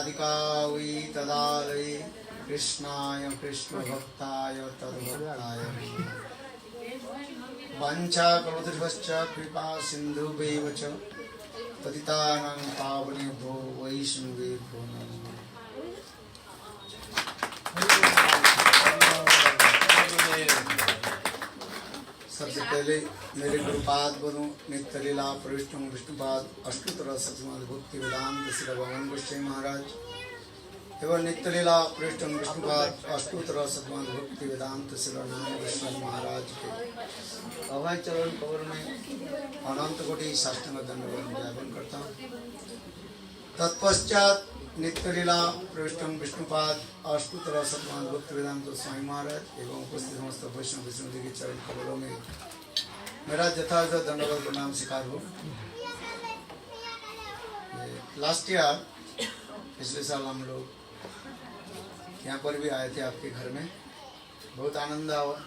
राधिका वै तदालये कृष्णाय कृष्णभक्ताय तद्भक्ताय वाञ्छाकल्पतरुभ्यश्च कृपा सिन्धुभ्यैव च पतितानां पावनेभ्यो वैष्णवेभ्यो नमः। सबसे पहले मेरे गुरुपाद बनो नित्य लीला प्रविष्ट विष्णुपाद अष्टोत्तर सतसंग भक्ति वेदांत श्री भगवान गोस्वामी महाराज एवं नित्य लीला प्रविष्ट विष्णुपाद अष्टोत्तर सतसंग भक्ति वेदांत श्री नाम गोस्वामी महाराज के अभय चरण कवर में अनंत कोटि साष्टांग दंडवत ज्ञापन करता हूँ। तत्पश्चात नित्य लीला प्रविष्ट विष्णुपाद अष्टोत्तर सतसंग भक्ति वेदांत स्वामी महाराज एवं उपस्थित समस्त वैष्णव विष्णु जी के चरण कमलों में मेरा यथार्थ दंडवत प्रणाम स्वीकार हो। लास्ट ईयर पिछले साल हम लोग यहाँ पर भी आए थे आपके घर में, बहुत आनंद हुआ।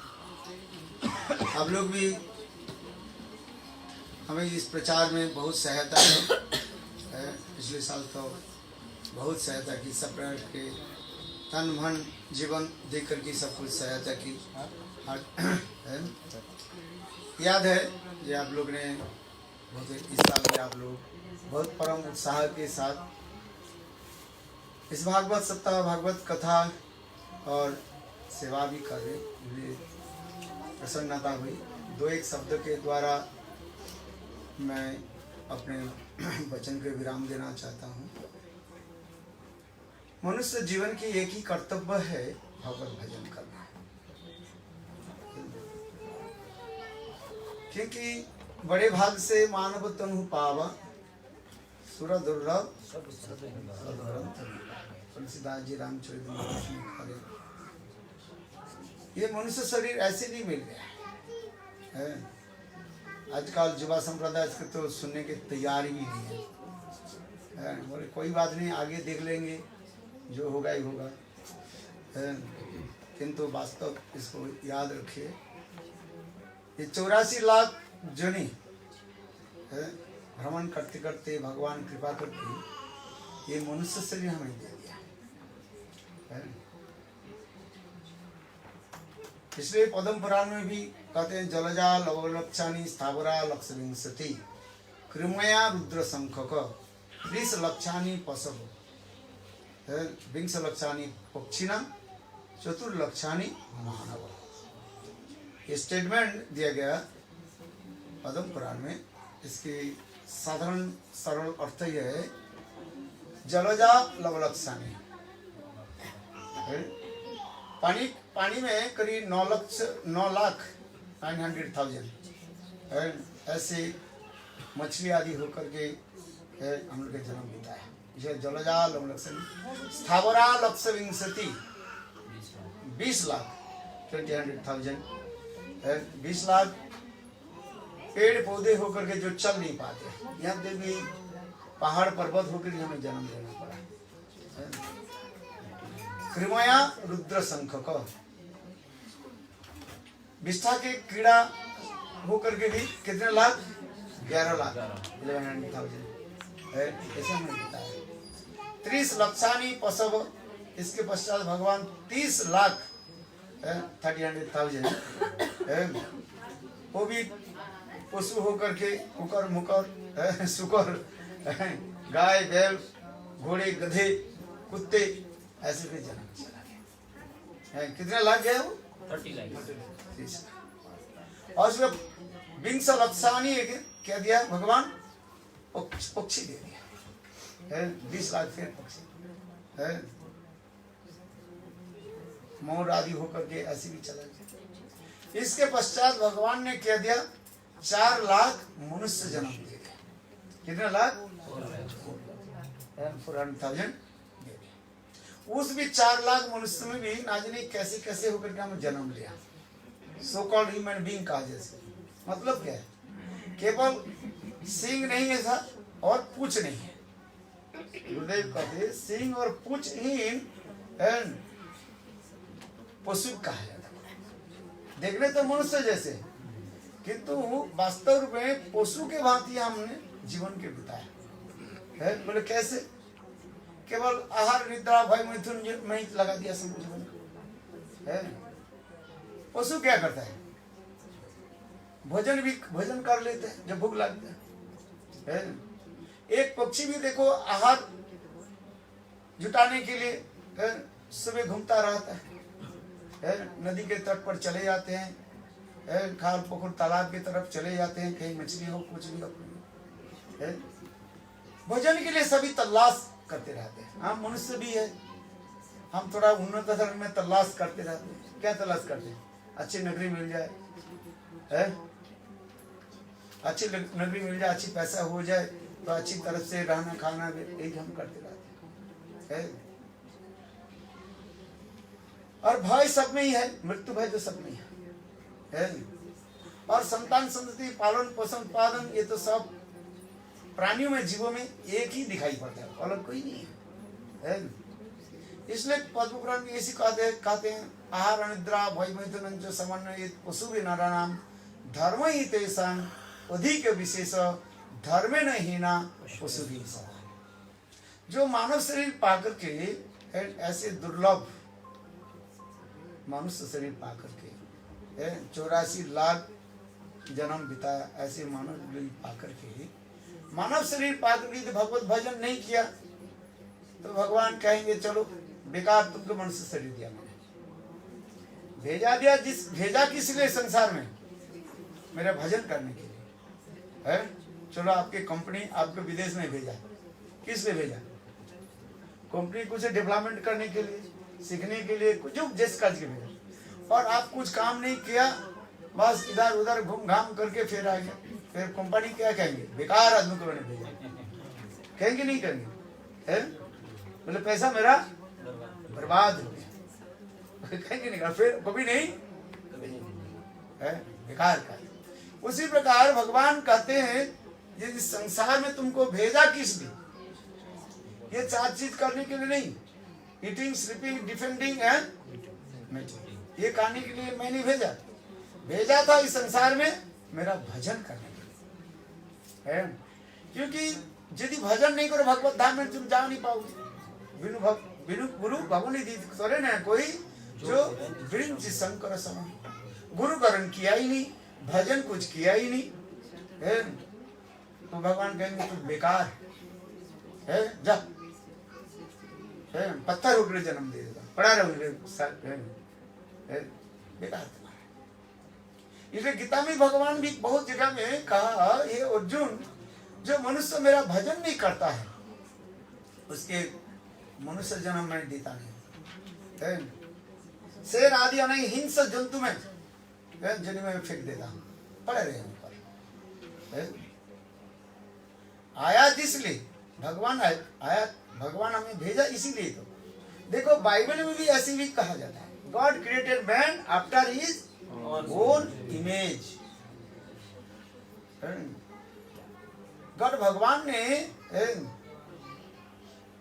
आप लोग भी हमें इस प्रचार में बहुत सहायता है। पिछले साल तो बहुत सहायता की, सब प्रकार के तन मन जीवन देकर के सब कुछ सहायता की। याद है ये आप लोग ने बहुत, इस साल में आप लोग बहुत परम उत्साह के साथ इस भागवत सप्ताह भागवत कथा और सेवा भी कर रहे, मुझे प्रसन्नता हुई। दो एक शब्द के द्वारा मैं अपने वचन के विराम देना चाहता हूँ। मनुष्य जीवन की एक ही कर्तव्य है, भगवत भजन करना। क्योंकि बड़े भाग से मानव तनु पावा सुर दुर्लभ तुलसीदास जी रामचरित मानस में खड़े। ये मनुष्य शरीर ऐसे नहीं मिल गया है। आजकल युवा संप्रदाय इसके तो सुनने के तैयार ही नहीं है। बोले कोई बात नहीं, आगे देख लेंगे, जो होगा ही होगा। किंतु वास्तव इसको याद रखिए, ये 84 लाख जनी भ्रमण करते करते भगवान कृपा करके ये मनुष्य शरीर हमें दे दिया। इसलिए पद्म पुराण में भी कहते हैं जलजा लवलक्षानी स्थावरा लक्ष्य विंशति कृमया रुद्र संखक 30 लक्षानी पशव विंश लक्षानी पक्षिना चतुर्लक्षानी मानव। ये स्टेटमेंट दिया गया पद्म पुराण में। इसकी साधारण सरल अर्थ यह है, जलजा लवलक्षानी, पानी में करीब 9,09,900,000 ऐसे मछली आदि होकर के हम लोग के जन्म होता है। इसे जलजा लवलक्षानी स्थावरा लक्ष्य विंशति 20 लाख 20,000 20 लाख पेड़ पौधे होकर के जो चल नहीं पाते, यहाँ तक भी पहाड़ पर्वत होकर के हमें जन्म लेना पड़ा। कृमया रुद्र संखक विष्ठा के कीड़ा होकर के भी कितने लाख 11 लाख 11,000 ऐसे हमें बताया। 30 लक्षानी पशव, इसके पश्चात भगवान 30 लाख 30,000 वो भी पशु होकर के कुकर मुकर सुकर गाय बैल घोड़े गधे कुत्ते ऐसे भी जन्म चला गया। कितने लाख गया वो 30 लाख। और उसमें विंश लक्षानी क्या दिया भगवान, पक्षी दे दिया 20 लाख फिर पक्षी मोर आदि होकर के ऐसे भी चला गया। इसके पश्चात भगवान ने क्या दिया, 4 लाख मनुष्य जन्म दे दिया। कितने लाख 400,000 दे दिया। उस भी 4 लाख मनुष्य में भी ना जाने कैसे कैसे होकर के हमें जन्म लिया। सो कॉल्ड ह्यूमन बीइंग का जैसे मतलब क्या है, केवल सींग नहीं है था और पूछ नहीं है। गुरुदेव कहते सींग और पूछ ही पशु कहा जाता है। देखने तो मनुष्य जैसे, किंतु वास्तव में पशु के भांति हमने जीवन के बिताया है। बोले कैसे, केवल आहार निद्रा भय मैथुन में ही लगा दिया सब जीवन को, है। पशु क्या करता है? भोजन कर लेते हैं जब भूख लगता है। एक पक्षी भी देखो आहार जुटाने के लिए सुबह घूमता रहता है, नदी के तट पर चले जाते हैं, खाल पोखर तालाब की तरफ चले जाते हैं, कहीं मछली हो कुछ भी हो, भोजन के लिए सभी तलाश करते रहते हैं। हम मनुष्य भी है, हम थोड़ा उन्नत धर्म में तलाश करते रहते हैं। क्या तलाश करते हैं? अच्छी नौकरी मिल जाए, है, अच्छी नौकरी मिल जाए, अच्छी पैसा हो जाए तो अच्छी तरफ से रहना खाना, यही हम करते रहते हैं। और भय सब में ही है, मृत्यु भय तो सब में ही है। और संतान संतति पालन पोषण उत्पादन ये तो सब प्राणियों में जीवों में एक ही दिखाई पड़ता है, अलग कोई नहीं है। इसलिए पद्म पुराण में ऐसी कहते हैं आहार निद्रा भय मैथुन जो समन्वय पशु नराणाम धर्म ही तेषां अधिक विशेष धर्मे न हीना पशु भी। जो मानव शरीर पाकर के ऐसे दुर्लभ मनुष्य शरीर पाकर के 84 लाख जन्म बिताया, ऐसे मानव शरीर पाकर के मानव शरीर पाकर के भगवत भजन नहीं किया तो भगवान कहेंगे चलो बेकार तुमको मनुष्य शरीर दिया, मैंने भेजा दिया, भेजा किस लिए संसार में? मेरा भजन करने के लिए, है। चलो आपकी कंपनी आपको विदेश में भेजा, किस लिए भेजा? कंपनी कुछ डेवलपमेंट करने के लिए, सीखने के लिए, कुछ जिस काज के भेजा, और आप कुछ काम नहीं किया, बस इधर उधर घूम घाम करके फिर आ गया। फिर कंपनी क्या कहेंगे? बेकार आदमी को मैंने भेजा, कहेंगे नहीं कहेंगे? है बोले पैसा मेरा बर्बाद हो गया, कहेंगे नहीं? फिर कभी नहीं है, बेकार का। उसी प्रकार भगवान कहते हैं ये संसार में तुमको भेजा किस लिए? ये 4 चीज करने के लिए नहीं, ईटिंग स्लीपिंग डिफेंडिंग एंड ये करने के लिए मैंने भेजा था इस संसार में मेरा भजन करने के लिए, है। क्योंकि यदि भजन नहीं करो भगवत धाम में तुम जा नहीं पाओगे। बिनु गुरु भगवान करे ना कोई जो वृंज शंकर सम, गुरु करण किया ही नहीं, भजन कुछ किया ही नहीं, है, तो भगवान कहेंगे तू बेकार है, जा, है, पत्थर उठने जन्म दे देगा, पड़ा रहोगे बेकार। इसलिए गीता में भगवान भी बहुत जगह में कहा ये अर्जुन जो मनुष्य मेरा भजन नहीं करता है उसके मनुष्य जन्म में देता नहीं, शेर आदि नहीं हिंसा जंतु में जन्म में फेंक देता हूँ, पड़े रहे ऊपर। आया इसलिए भगवान आया, भगवान हमें भेजा इसीलिए। तो देखो बाइबल में भी ऐसे भी कहा जाता है God created man after his own image. God भगवान ने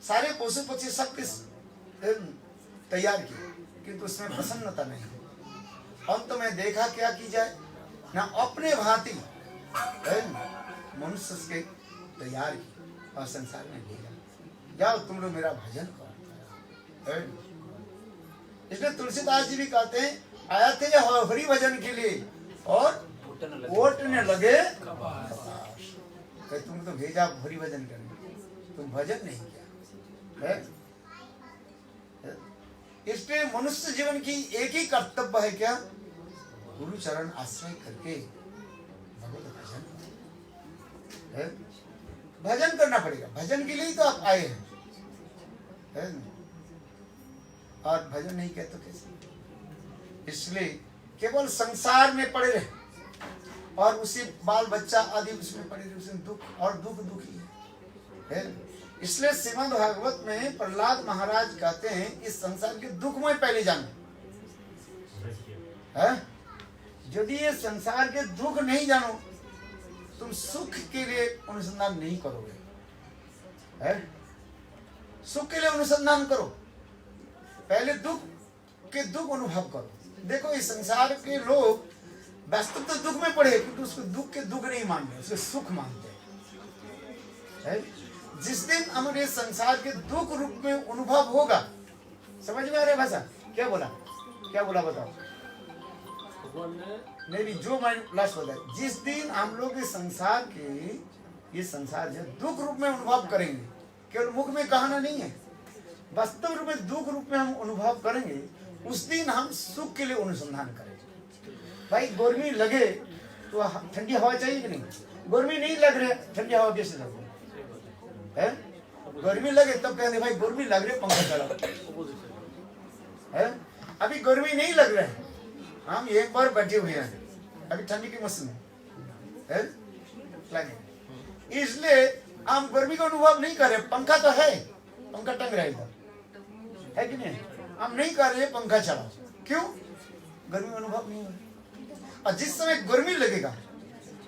सारे पशु पक्षी सब तैयार किए किंतु उसमें प्रसन्नता नहीं। अंत में देखा क्या की जाए ना अपने भांति मनुष्य के तैयार की और संसार में भेजा, जाओ तुम लोग मेरा भजन करो। इसलिए तुलसीदास जी भी कहते हैं आया थे हरि भजन के लिए और ओटने लगे तुम तो भेजा हरि भजन करने, तुम भजन नहीं किया, है? इसलिए मनुष्य जीवन की एक ही कर्तव्य है क्या? गुरु चरण आश्रय करके भगवत भजन, है? भजन करना पड़ेगा, भजन के लिए ही तो आप आए हैं, है? और भजन नहीं किया तो कैसे? इसलिए केवल संसार में पड़े रहे और उसी बाल बच्चा आदि उसमें पड़े रहे, उसमें दुख और दुख ही है। इसलिए श्रीमद् भागवत में प्रहलाद महाराज कहते हैं इस संसार के दुख में पहले जानो, है? यदि ये संसार के दुख नहीं जानो तुम सुख के लिए अनुसंधान नहीं करोगे, है? सुख के लिए अनुसंधान करो, पहले दुख के दुख अनुभव करो। देखो इस संसार के लोग वास्तव तो दुख में पड़े किंतु उसको दुख के दुख नहीं मानते, उसके सुख मानते हैं। जिस दिन हमारे संसार के दुख रूप में अनुभव होगा, समझ में आ रहा है भाषा? क्या बोला बताओ? नहीं, जो मैं लास्ट बताया, जिस दिन हम लोग इस संसार के, ये संसार जो दुख रूप में अनुभव करेंगे, केवल मुख में कहना नहीं है, वास्तव रूप में दुख रूप में हम अनुभव करेंगे, उस दिन हम सुख के लिए अनुसंधान करेंगे। भाई गर्मी लगे तो ठंडी हवा चाहिए कि नहीं? गर्मी नहीं लग रही, ठंडी हवा कैसे लगे? गर्मी लगे तब कहते भाई गर्मी लग रही, पंखा चलाओ। है अभी गर्मी नहीं लग रहा है, हम एक बार बैठे हुए हैं अभी ठंडी के मौसम में लगे, इसलिए हम गर्मी का अनुभव नहीं कर रहे। पंखा तो है, पंखा टंग रहा है कि नहीं? हम नहीं कर रहे पंखा चलाओ, क्यों? गर्मी अनुभव नहीं हो रहा। और जिस समय गर्मी लगेगा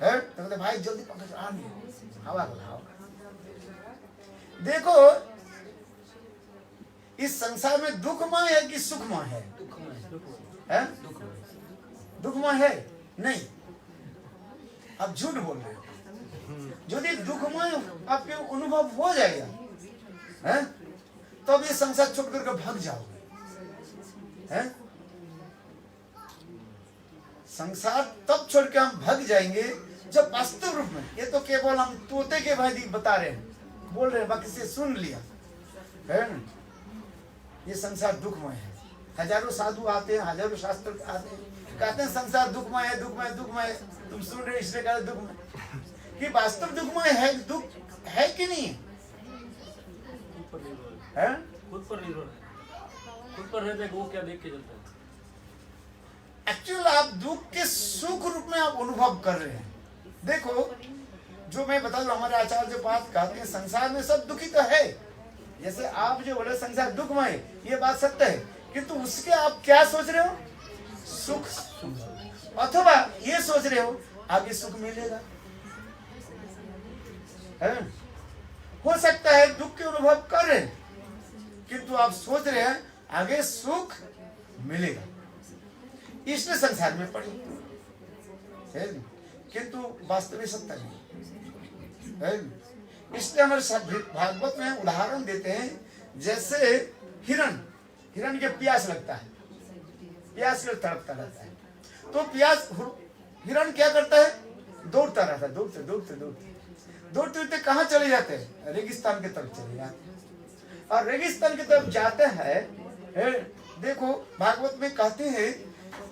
है तो कहते भाई जल्दी पंखा चला, हवा बनाओ। देखो इस संसार में दुखमय है कि सुखमय है? दुखमय है नहीं, आप झूठ बोल रहे हो। यदि दुखमय आपके अनुभव हो जाएगा है तो अब ये संसार छोड़ करके भाग जाओगे। है संसार तब छोड़ के हम भाग जाएंगे जब वास्तव रूप में, ये तो केवल हम तोते के भाई बता रहे हैं, बोल रहे हैं, बाकी से सुन लिया है ना। ये संसार दुखमय है। हजारों साधु आते हैं, हजारों शास्त्र आते हैं, कहते हैं संसार दुखमय है, दुखमय दुखमय। तुम सुन रहे इसलिए कहते दुखमय, कि वास्तव दुखमय है, दुख है कि नहीं है? खुद पर निर्भर है, खुद पर रहता है वो क्या देख के चलता है। एक्चुअल आप दुख के सुख रूप में आप अनुभव कर रहे हैं। देखो जो मैं बता रहा हूं, हमारे आचार्य जो बात कहते हैं संसार में सब दुखी तो है, जैसे आप जो बोले संसार दुखमय, ये बात सत्य है, किंतु उसके आप क्या सोच रहे हो? सुख, अथवा ये सोच रहे हो आगे सुख मिलेगा। हो सकता है दुख के अनुभव कर रहे हैं किंतु आप सोच रहे हैं आगे सुख मिलेगा, इसलिए संसार में पड़े, किंतु वास्तव में सत्य नहीं। इसलिए हमारे भागवत में उदाहरण देते हैं, जैसे हिरण के प्यास लगता है, प्यास से तड़पता रहता है, तो प्यास हिरण क्या करता है? दौड़ता रहता है, दौड़ते कहाँ चले जाते हैं? रेगिस्तान की तरफ चले जाते हैं। और रेगिस्तान की तरफ जाते हैं, देखो भागवत में कहते हैं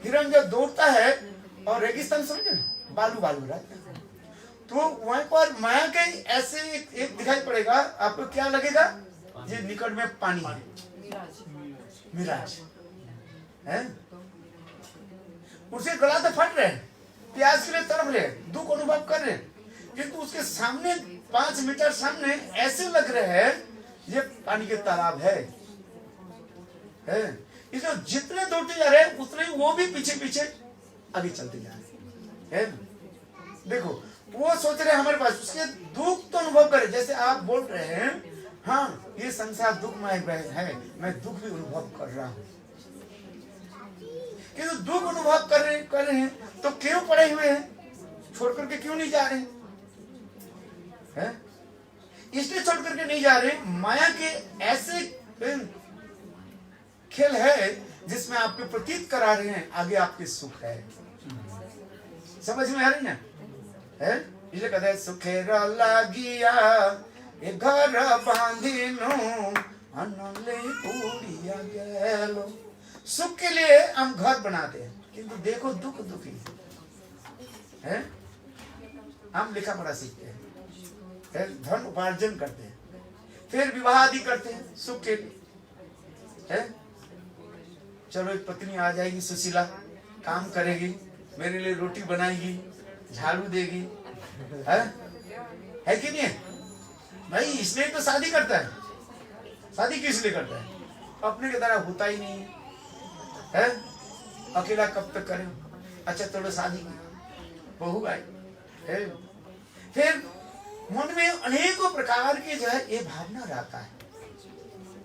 हिरण जब दौड़ता है और रेगिस्तान समझे बालू रहता है, तो वहां पर माया के ऐसे एक दिखाई पड़ेगा, आपको क्या लगेगा? ये निकट में पानी है, मिराज है। उसके गला तो फट रहे हैं, प्यास के लिए तड़प रहे हैं, दुख अनुभव कर रहे हैं, किंतु उसके सामने 5 मीटर सामने ऐसे लग रहे हैं ये पानी के तालाब है। इसलिए जितने दौड़ते जा रहे हैं उतने वो भी पीछे आगे चलते जा रहे हैं। देखो वो सोच रहे हैं हमारे पास, उसके दुख तो अनुभव करे, जैसे आप बोल रहे हैं हाँ ये संसार दुखमय है, मैं दुख भी अनुभव कर रहा हूँ, किंतु दुख अनुभव कर रहे हैं तो क्यों पड़े हुए हैं? छोड़ करके क्यों नहीं जा रहे हैं? इसलिए छोड़ करके नहीं जा रहे, माया के ऐसे खेल है जिसमें आपके प्रतीत करा रहे हैं आगे आपके सुख है। समझ में आ रही ना? है इसलिए कहते हैं सुखेर लागिया ए घर बांधिनो अनले पूड़िया गेलो। सुख के लिए हम घर बनाते हैं, किंतु देखो दुखी है। हम लिखा पढ़ा सीखते हैं, धन उपार्जन करते हैं, फिर विवाह आदि करते हैं सुख के लिए है। चलो एक पत्नी आ जाएगी सुशीला, काम करेगी, मेरे लिए रोटी बनाएगी, झाड़ू देगी, है कि नहीं? भाई इसलिए तो शादी करता है। शादी किस लिए करता है? अपने की तरह होता ही नहीं है, अकेला कब तक करे? अच्छा चलो शादी की, बहू आई है, फिर मन में अनेकों प्रकार के जो है ये भावना रहता है,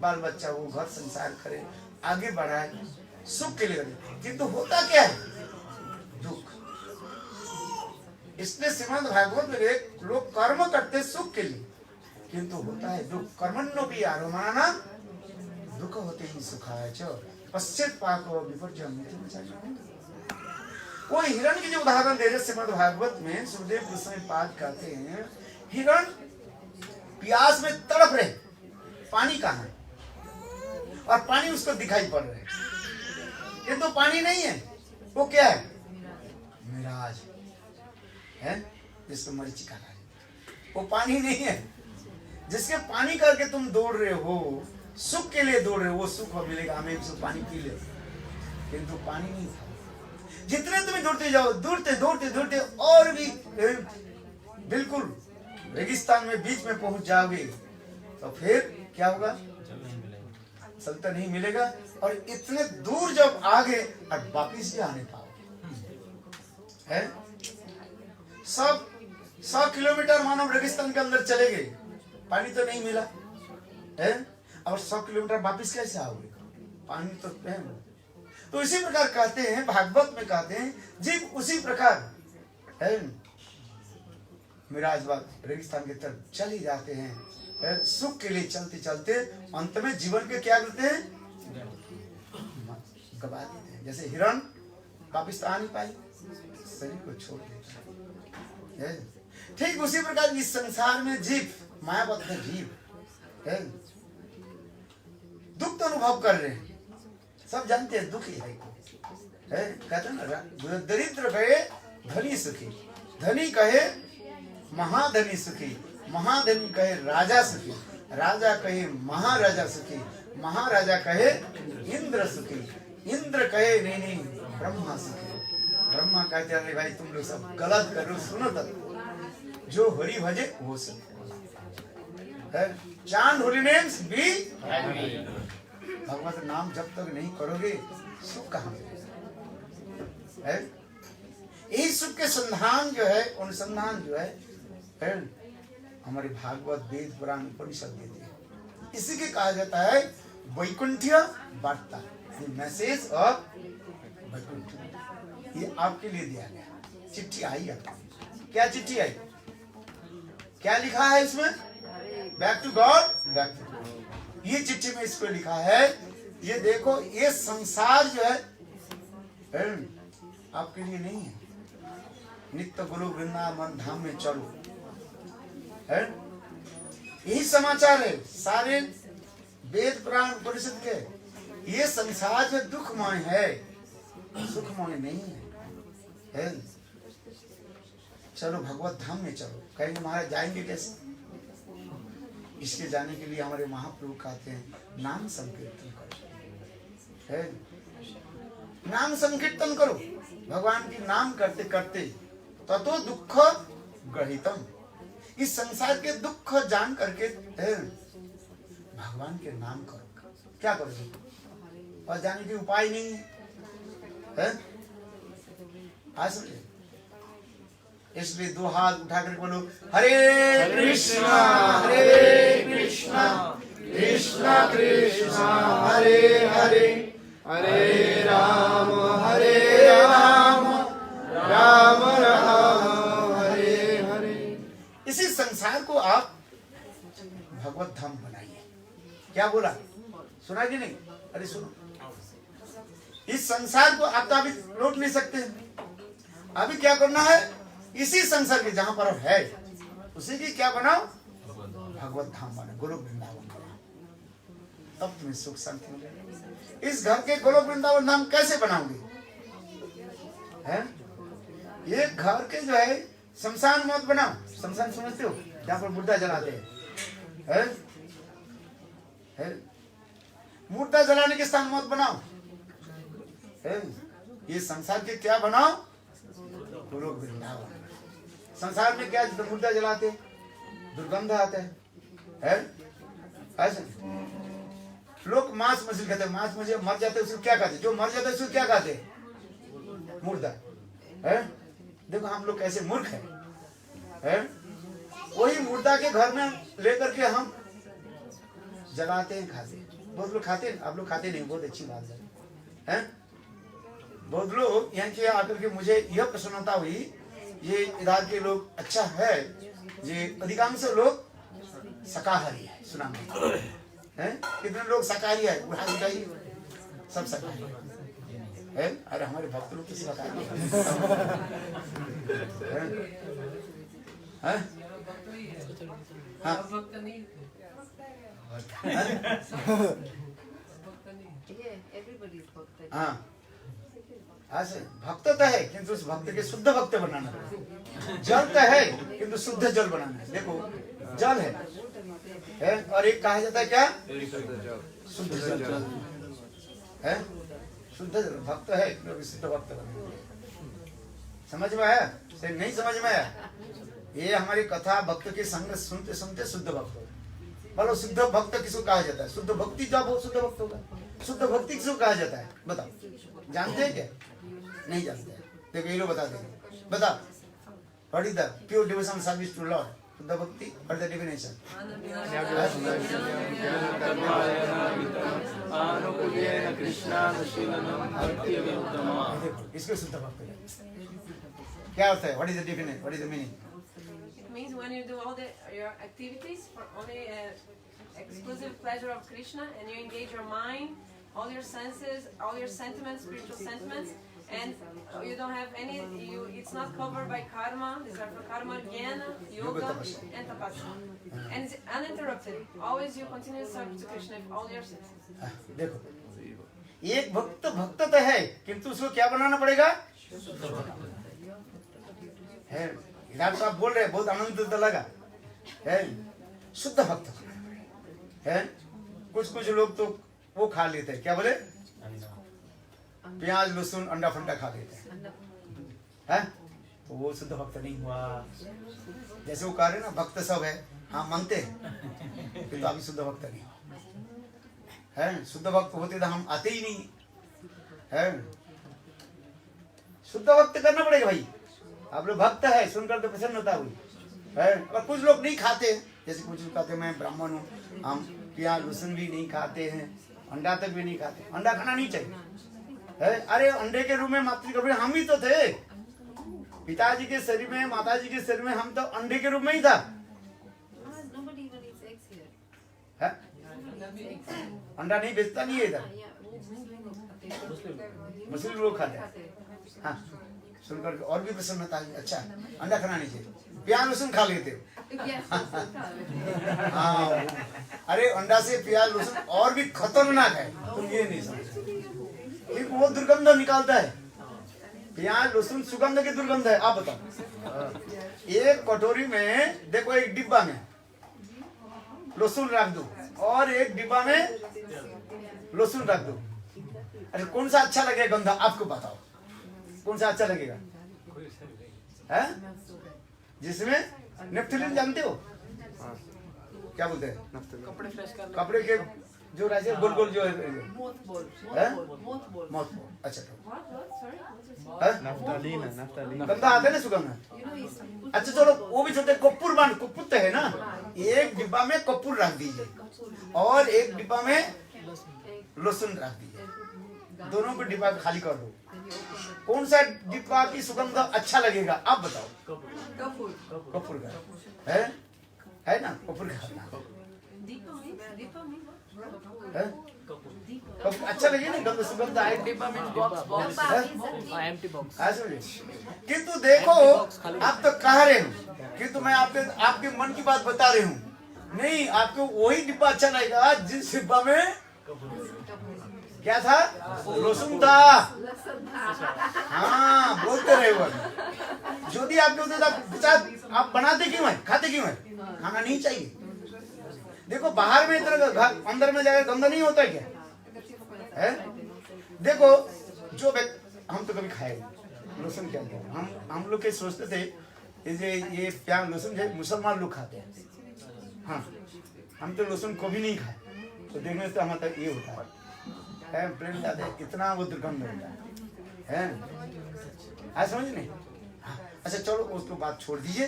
बाल बच्चा हो, घर संसार करे, आगे बढ़ाए, सुख के लिए, किंतु होता क्या है? दुख। इसलिए श्रीमद् भागवत में लोग कर्म करते सुख के लिए, किंतु होता है दुख। कर्मण्योपि आरोमाना दुख होते ही सुखाय च पश्चात पाको विपर्जयम्। वो हिरण की जो उदाहरण दे रहे श्रीमद् भागवत में सुखदेव गोस्वामी पाद कहते हैं, हिरण प्यास में तड़प रहे, पानी कहाँ है, और पानी उसको दिखाई पड़ रहा है, किंतु पानी नहीं है। वो क्या है? मिराज है, जिसको मरीचिका है। वो पानी नहीं है। जिसके पानी करके तुम दौड़ रहे हो, सुख के लिए दौड़ रहे हो, वो सुख मिलेगा, हमें सुख पानी पी ले, किंतु पानी नहीं था। जितने तुम्हें दौड़ते जाओ, दौड़ते दौड़ते दौड़ते और भी बिल्कुल रेगिस्तान में बीच में पहुंच जाओगे, तो फिर क्या होगा? जल तो नहीं मिलेगा, और इतने दूर जब आ गए और वापिस भी आने पाओगे, है 100 किलोमीटर मानो रेगिस्तान के अंदर चले गए, पानी तो नहीं मिला है, और 100 किलोमीटर वापिस कैसे आओगे? पानी तो है। तो इसी प्रकार कहते हैं, भागवत में कहते हैं, जीव उसी प्रकार है, मिराजबाग रेगिस्तान की तरफ चल ही जाते हैं, सुख के लिए चलते चलते अंत में जीवन के क्या करते हैं? गवा देते हैं। जैसे हिरण वापिस आ नहीं पाई, शरीर को छोड़ देते हैं। ठीक उसी प्रकार इस संसार में जीव, मायावत है जीव है, दुख तो अनुभव कर रहे हैं, सब जानते हैं दुखी है, कहते ना दरिद्र कहे धनी सुखी, धनी कहे महाधनी सुखी, महाधनी कहे राजा सुखी, राजा कहे महाराजा सुखी, महाराजा कहे इंद्र सुखी, इंद्र कहे नहीं ब्रह्मा सुखी। ब्रह्मा कहते हैं भाई तुम लोग सब गलत कर रहे हो, सुनो तक जो हरि भजे वो सुखी। चांद होली नेम्स भी भगवत नाम जब तक नहीं करोगे सुख कहाँ है? यही सुख के संधान जो है, अनुसंधान जो है हमारे भागवत वेद पुराण उपनिषद देते हैं। इसी के कहा जाता है वैकुंठीय वार्ता, मैसेज ऑफ वैकुंठ। ये आपके लिए दिया गया, चिट्ठी आई आपको। क्या चिट्ठी आई? क्या लिखा है इसमें? Back to God, back to God. ये चिट्ठी में इसको लिखा है, ये देखो ये संसार जो है आपके लिए नहीं है। नित्य गुरु वृंदावन धाम में चलो, है यही समाचार है सारे वेद पुराण उपनिषद के। ये संसार जो दुखमय है, सुखमय नहीं है। चलो भगवत धाम में चलो। कहेंगे महाराज जाएंगे कैसे? इसके जाने के लिए हमारे महाप्रभु कहते हैं नाम संकीर्तन करो, है नाम संकीर्तन करो। भगवान की नाम करते करते ततो दुख गृहीतम, इस संसार के दुख जान करके भगवान के नाम करो। क्या करोगे? और जाने के उपाय नहीं है, आज समझे? इसलिए दो हाथ उठा कर बोलो हरे कृष्णा कृष्णा कृष्णा हरे हरे, हरे राम राम राम हरे हरे। इसी संसार को आप भगवत धाम बनाइए। क्या बोला? सुना कि नहीं? अरे सुनो, इस संसार को आप तो अभी लौट नहीं सकते। अभी क्या करना है? इसी संसार के जहां पर है उसी की क्या बनाओ? भगवत धाम बनाओ, गोलोक वृंदावन बनाओ, तब तुम्हें सुख शांति मिलेगा। इस घर के गोलोक वृंदावन धाम कैसे बनाओगे? है ये घर के जो है शमशान मत बनाओ। शमशान समझते हो? जहाँ पर मुर्दा जलाते हैं, है मुर्दा जलाने के स्थान मत बनाओ। है ये संसार के क्या बनाओ? गोलोक वृंदावन। संसार में क्या मुर्दा जलाते, दुर्गंध आता है ऐसे। लोग मांस मछली खाते, मांस मछली मर जाते उसको क्या खाते? जो मर जाते उसको क्या खाते? मुर्दा। है देखो हम लोग कैसे मूर्ख है? वही मुर्दा के घर में लेकर के हम जलाते हैं, खाते हैं। बहुत लोग खाते हैं, आप लोग खाते नहीं, बहुत अच्छी बात है। बहुत लोग यहाँ के आकर के मुझे यह प्रसन्नता हुई, ये इधर के लोग अच्छा है, ये अधिकांश लोग शाकाहारी है, सुना है? कितने लोग शाकाहारी है? उठा दिखाई, सब शाकाहारी है। अरे हमारे भक्त लोग तो शाकाहारी है। हाँ हाँ, ऐसे भक्त तो है किंतु उस भक्त के शुद्ध भक्त बनाना है। जल तो है किंतु शुद्ध जल बनाना है। देखो जल है और एक कहा जाता है क्या? शुद्ध जल है। शुद्ध जल भक्त है क्योंकि शुद्ध भक्त बनाना। समझ में आया? नहीं समझ में आया? ये हमारी कथा भक्त के संग सुनते सुनते शुद्ध भक्त। बोलो शुद्ध भक्त किसको कहा जाता है? शुद्ध भक्ति जब हो शुद्ध भक्त होगा। शुद्ध भक्ति किसको कहा जाता है? बताओ, जानते हैं क्या? नहीं जानते हैं। देखो ये लोग बता देंगे। बता, what is the pure devotion service to Lord? शुद्ध भक्ति, व्हाट इज द डेफिनेशन? इसको शुद्ध भक्त क्या होता है? What is the definition? What is the meaning? Means when you do all your activities for only exclusive pleasure of Krishna, and you engage your mind, all your senses, all your sentiments, spiritual sentiments, and you don't have any. It's not covered by karma. These are for karma, jnana, yoga, and tapasya, and it's uninterrupted. Always you continue to serve to Krishna with all your senses. देखो, एक भक्त भक्त तो है किंतु उसको क्या बनाना पड़ेगा? है तो आप बोल रहे बहुत आनंद तो लगा है। शुद्ध भक्त है। कुछ कुछ लोग तो वो खा लेते हैं, क्या बोले? प्याज लहसुन अंडा फंडा खा लेते हैं, तो वो शुद्ध भक्त नहीं हुआ। जैसे वो कह रहे ना भक्त सब है, हाँ मानते हैं तो अभी शुद्ध भक्त नहीं हुआ है। शुद्ध भक्त होते तो हम आते ही नहीं है। शुद्ध भक्त करना पड़ेगा भाई। आप लोग भक्त है सुनकर तो प्रसन्न होता हुई है। और कुछ लोग नहीं खाते, जैसे कुछ लोग कहते हैं मैं ब्राह्मण हूँ, हम प्याज लहसुन भी नहीं खाते हैं, अंडा तक भी नहीं खाते। अंडा खाना नहीं चाहिए है। अरे अंडे के रूप में मातृगर्भ हम ही तो थे। पिताजी के शरीर में, माताजी के शरीर में हम तो अंडे के रूप में ही था। अंडा नहीं बेचता नहीं है इधर, मुस्लिम लोग खाते हैं। हाँ सुनकर और भी प्रसन्नता है। अच्छा अंडा खाना नहीं चाहिए, प्याज लहसुन खा लेते हो। हाँ अरे अंडा से प्याज लहसुन और भी खतरनाक है, तुम ये नहीं समझते। वो दुर्गंध निकालता है। प्याज लहसुन सुगंध की दुर्गंध है। आप बताओ, एक कटोरी में देखो, एक डिब्बा में लहसुन रख दो और एक डिब्बा में लहसुन रख दो। अरे कौन सा अच्छा लगेगा गंधा? आपको बताओ कौन सा अच्छा लगेगा? है जिसमें नेफ्थलीन जानते हो क्या बोलते हैं? कपड़े के जो राशि गोल गोल जो है मौत। अच्छा गंधा आता है ना सुगंध। अच्छा चलो वो भी छोटे कपूर बांध, कपूर तो है ना। एक डिब्बा में कपूर रख दीजिए और एक डिब्बा में लहसुन रख दीजिए। दोनों को डिब्बा खाली कर दो। कौन सा डिब्बा की सुगंध अच्छा लगेगा? आप बताओ। कपूर का है ना, कपूर का अच्छा लगे ना गंध सुगंध आए डिब्बा में किंतु देखो आप तो कह रहे हो किंतु मैं आपके मन की बात बता रही हूँ। नहीं, आपको वही डिब्बा अच्छा लगेगा जिस डिब्बा में क्या था? लहसुन था। हाँ बोलते रहे वो। यदि आपके होते आप बनाते क्यों है, खाते क्यों है? खाना नहीं चाहिए। देखो बाहर में इतना अंदर में जाकर गंदा नहीं होता क्या है? देखो जो हम तो कभी खाए लहसुन क्या होता है, हम लोग के सोचते थे ये प्याज लहसुन जो मुसलमान लोग खाते हैं। हाँ हम तो लहसुन को भी नहीं खाए, तो देखने से हमारा ये होता है प्रेम जाते हैं, इतना वो दुर्गंध होता है। आज समझ नहीं। अच्छा चलो उसको बात छोड़ दीजिए।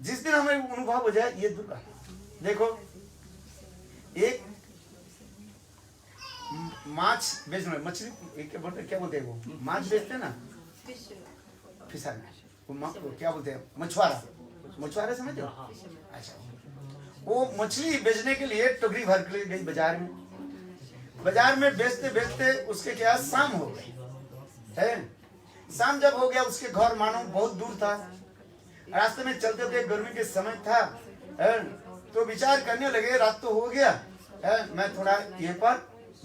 जिस दिन हमें अनुभव हो जाए ये दुर्गंध, देखो एक माछ बेचना, मछली क्या बोलते हैं वो माछ बेचते हैं ना, फिशरमैन, वो क्या बोलते हैं? मछुआरा। मछुआरे समझते हो? अच्छा, वो मछली बेचने के लिए टोकरी भर के गई बाजार में। बाजार में बेचते बेचते उसके क्या शाम हो गई है। शाम जब हो गया, उसके घर मानो बहुत दूर था। रास्ते में चलते थे, गर्मी के समय था है? तो विचार करने लगे रात तो हो गया है, मैं थोड़ा यहाँ पर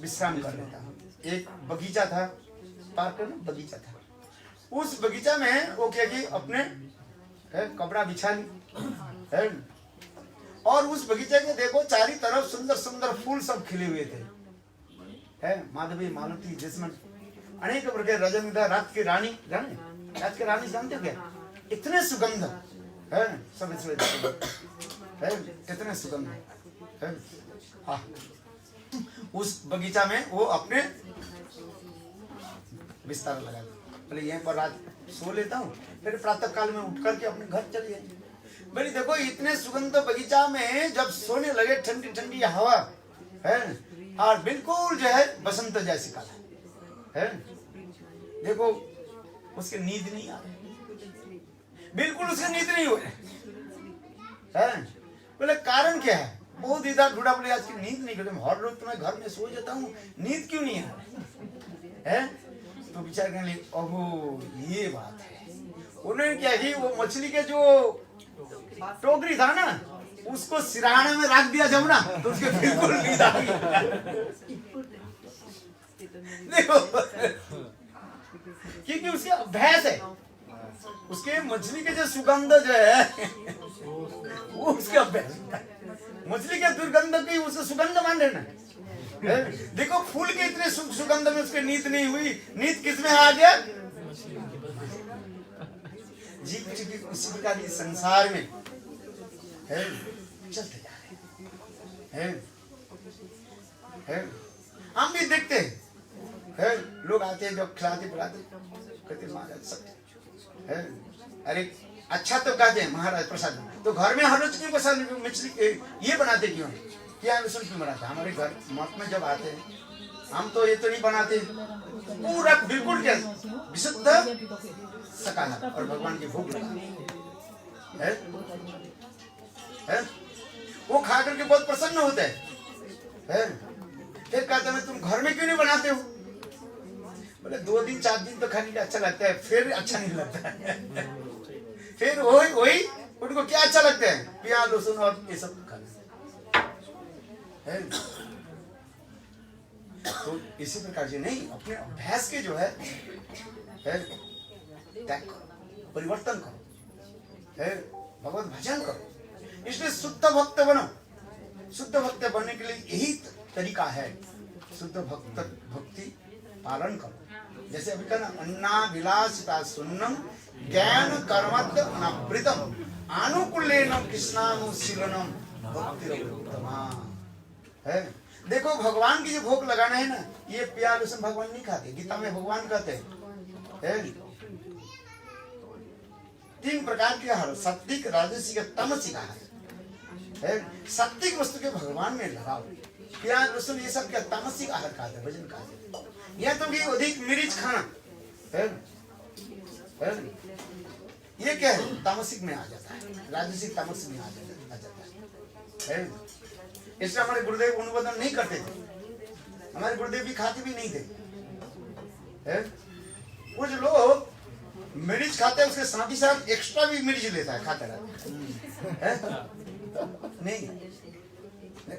विश्राम कर लेता हूँ। एक बगीचा था, पार्क में बगीचा था। उस बगीचा में वो क्या कि अपने कपड़ा बिछा ली है, और उस बगीचे के देखो चारों तरफ सुंदर सुंदर फूल सब खिले हुए थे है, माधवी, मालती, जैस्मिन, अनेक प्रकार, रजनीगंधा, रात की रानी, रात की रानी जानते हो क्या? इतने सुगंध है, सब है, कितने सुगंध है। हाँ, उस बगीचा में वो अपने बिस्तर लगा दिया। बोले यहीं पर रात सो लेता हूँ, फिर प्रातः काल में उठ करके अपने घर चले जाए। बोले देखो इतने सुगंध बगीचा में जब सोने लगे, ठंडी ठंडी हवा है, और बिल्कुल जो है बसंत जैसी काला है। देखो उसके नींद नहीं आ रही, बिल्कुल उसके नींद नहीं हो रही है। बोले कारण क्या है? बहुत इधर ढूंढा, बोले आज की नींद नहीं करते, हर रोज तो मैं घर में सो जाता हूँ, नींद क्यों नहीं आ रही है? तो विचार करने लगे, ओहो ये बात है। उन्होंने क्या की, वो मछली के जो टोकरी था ना, उसको सिराहाने में रख दिया जब ना, तो उसके बिल्कुल नींद आ गई। देखो क्योंकि उसके अभ्यास है, उसके मछली के जो सुगंध जो है वो उसके अभ्यास। मछली के दुर्गंध की उसको सुगंध मान लेना। देखो फूल के इतने सुगंध में उसके नींद नहीं हुई, नींद किसमें आ गया? जीव की उसी प्रकार इस संसार में है, चलते जा रहे हैं। हम भी देखते हैं, लोग आते हैं जब खिलाते पिलाते, कहते महाराज सब है, अरे अच्छा तो कहते हैं महाराज प्रसाद, तो घर में हर रोज क्यों प्रसाद मछली ये बनाते क्यों? क्या मिश्रण क्यों बनाते? हमारे घर मठ में जब आते हैं हम तो ये तो नहीं बनाते, पूरा बिल्कुल क्या विशुद्ध शाकाहार और भगवान की भोग लगा है। वो खा करके बहुत प्रसन्न होते हैं। फिर कहते हैं तुम घर में क्यों नहीं बनाते हो? बोले 2 दिन 4 दिन तो खाने का अच्छा लगता है, फिर अच्छा नहीं लगता है। फिर वही उनको क्या अच्छा लगता है? प्याज लहसुन और ये सब खाना है। तो इसी प्रकार से नहीं, अपने अभ्यास के जो है त्याग करो, परिवर्तन करो है, भगवत भजन करो। इसलिए शुद्ध भक्त बनो। शुद्ध भक्त बनने के लिए यही तरीका है, शुद्ध भक्ति पालन करो। जैसे अभी कहना अन्नाभिलाषिता सुन्नम ज्ञान कर्मत्त अनावृतम आनुकूल्येन कृष्णानुशीलनम भक्तिरुत्तमा है। देखो भगवान की जो भोग लगाना है ना, ये प्याज लहसुन भगवान नहीं खाते। गीता में भगवान कहते हैं 3 प्रकार के आहार, सात्विक, राजसिक, तामसिक आहार है। सात्विक वस्तु के भगवान में लगाओ, प्याज लहसुन ये सब क्या तामसिक आहार कहते हैं, भजन कहते हैं। यह तो कि अधिक मिर्च खाना है, ये क्या है? तामसिक में आ जाता है, राजसिक तामसिक में आ जाता है। इसलिए हमारे गुरुदेव अनुवादन नहीं करते थे, हमारे गुरुदेव भी खाते भी नहीं थे। कुछ लोग मिर्च खाते हैं, उसके साथ ही साथ एक्स्ट्रा भी मिर्च लेता है, खाता रहता है। नहीं,